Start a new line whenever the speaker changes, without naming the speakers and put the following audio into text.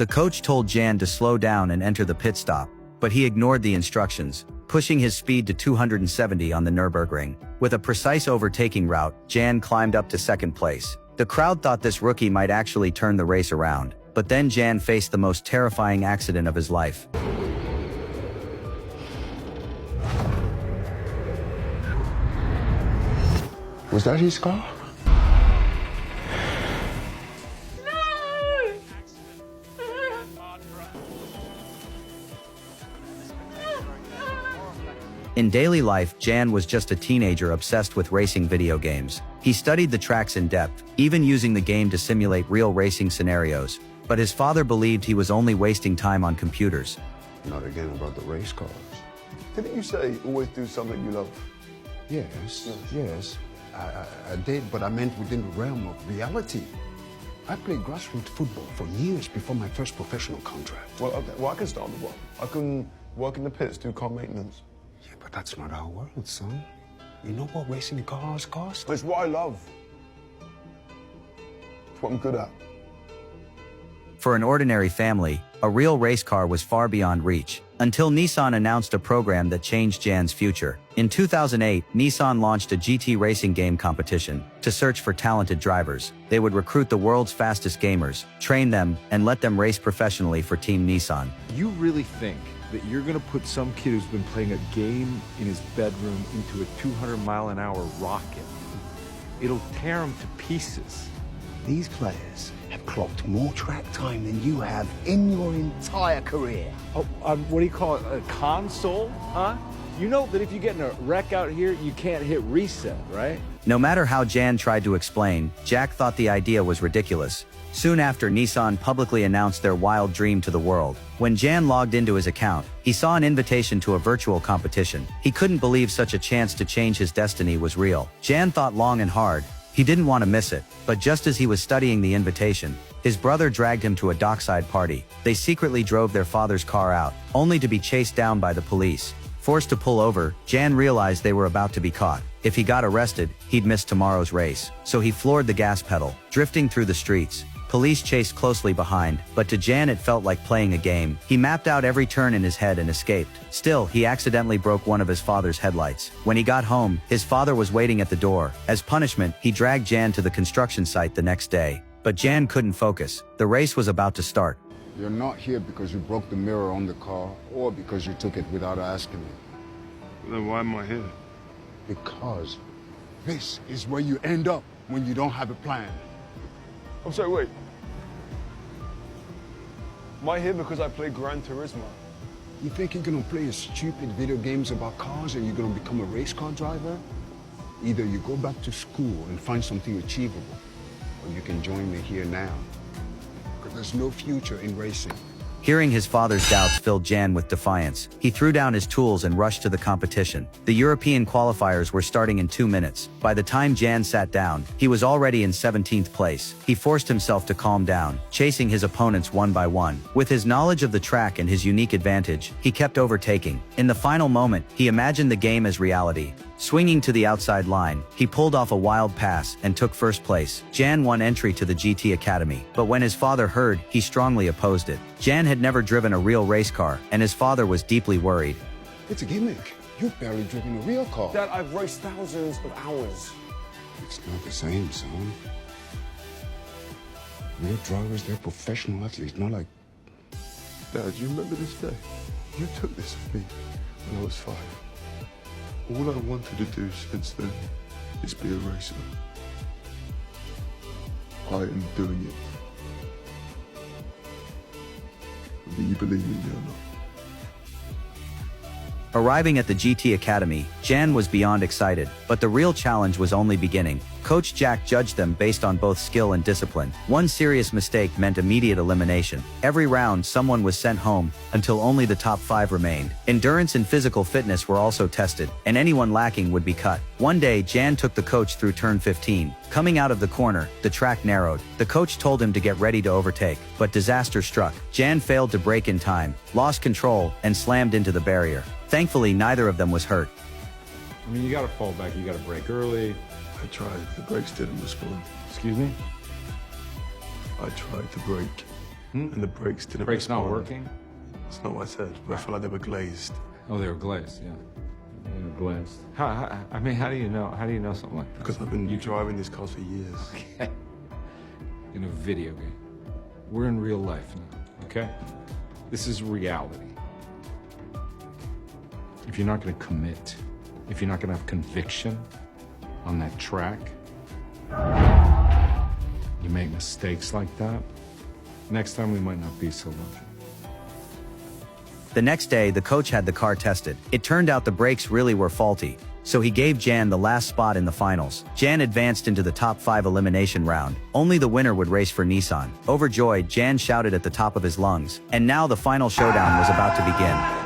The coach told Jan to slow down and enter the pit stop, but he ignored the instructions, pushing his speed to 270 on the Nürburgring. With a precise overtaking route, Jan climbed up to second place. The crowd thought this rookie might actually turn the race around, but then Jan faced the most terrifying accident of his life.
Was that his car?
In daily life, Jan was just a teenager obsessed with racing video games. He studied the tracks in depth, even using the game to simulate real racing scenarios. But his father believed he was only wasting time on computers.
Not again about the race cars.
Didn't you say always do something you love?
Yes. I did, but I meant within the realm of reality. I played grassroots football for years before my first professional contract.
Well, okay. Well, I can start with one. I can work in the pits, do car maintenance.
Yeah, but that's not our world, son. You know what racing cars cost?
It's what I love. It's what I'm good at.
For an ordinary family, a real race car was far beyond reach, until Nissan announced a program that changed Jan's future. In 2008, Nissan launched a GT racing game competition to search for talented drivers. They would recruit the world's fastest gamers, train them, and let them race professionally for Team Nissan.
You really think that you're gonna put some kid who's been playing a game in his bedroom into a 200-mile-an-hour rocket? It'll tear him to pieces.
These players have clocked more track time than you have in your entire career.
Oh, what do you call it, a console, huh? You know that if you get in a wreck out here, you can't hit reset, right?
No matter how Jan tried to explain, Jack thought the idea was ridiculous. Soon after, Nissan publicly announced their wild dream to the world. When Jan logged into his account, he saw an invitation to a virtual competition. He couldn't believe such a chance to change his destiny was real. Jan thought long and hard. He didn't want to miss it, but just as he was studying the invitation, his brother dragged him to a dockside party. They secretly drove their father's car out, only to be chased down by the police. Forced to pull over, Jan realized they were about to be caught. If he got arrested, he'd miss tomorrow's race. So he floored the gas pedal, drifting through the streets. Police chased closely behind, but to Jan it felt like playing a game. He mapped out every turn in his head and escaped. Still, he accidentally broke one of his father's headlights. When he got home, his father was waiting at the door. As punishment, he dragged Jan to the construction site the next day. But Jan couldn't focus. The race was about to start.
You're not here because you broke the mirror on the car or because you took it without asking me.
Then why am I here?
Because this is where you end up when you don't have a plan.
I'm sorry, wait. Am I here because I play Gran Turismo?
You think you're gonna play stupid video games about cars and you're gonna become a race car driver? Either you go back to school and find something achievable, or you can join me here now. Because there's no future in racing.
Hearing his father's doubts filled Jan with defiance. He threw down his tools and rushed to the competition. The European qualifiers were starting in 2 minutes. By the time Jan sat down, he was already in 17th place. He forced himself to calm down, chasing his opponents one by one. With his knowledge of the track and his unique advantage, he kept overtaking. In the final moment, he imagined the game as reality. Swinging to the outside line, he pulled off a wild pass and took first place. Jan won entry to the GT Academy, but when his father heard, he strongly opposed it. Jan had never driven a real race car, and his father was deeply worried.
It's a gimmick. You've barely driven a real car.
Dad, I've raced thousands of hours.
It's not the same, son. Real drivers, they're professional athletes, not like...
Dad, you remember this day? You took this from me when I was 5. All I wanted to do since then is be a racer. I am doing it. Whether you believe in me or not.
Arriving at the GT Academy, Jan was beyond excited, but the real challenge was only beginning. Coach Jack judged them based on both skill and discipline. One serious mistake meant immediate elimination. Every round, someone was sent home, until only the top 5 remained. Endurance and physical fitness were also tested, and anyone lacking would be cut. One day, Jan took the coach through turn 15. Coming out of the corner, the track narrowed. The coach told him to get ready to overtake, but disaster struck. Jan failed to brake in time, lost control, and slammed into the barrier. Thankfully, neither of them was hurt.
I mean, you gotta fall back, you gotta brake early.
I tried. The brakes didn't respond.
Excuse me?
I tried to brake. and the brakes didn't
Brakes not
respond.
working?
That's not what I said, but I felt like they were glazed.
Oh, they were glazed, yeah. They were glazed. I mean, how do you know? How do you know something like that?
Because I've been driving these cars for years.
Okay. In a video game. We're in real life now, okay? This is reality. If you're not gonna commit, if you're not gonna have conviction on that track, you make mistakes like that, next time we might not be so lucky.
The next day, the coach had the car tested. It turned out the brakes really were faulty, so he gave Jan the last spot in the finals. Jan advanced into the top 5 elimination round. Only the winner would race for Nissan. Overjoyed, Jan shouted at the top of his lungs. And now the final showdown was about to begin.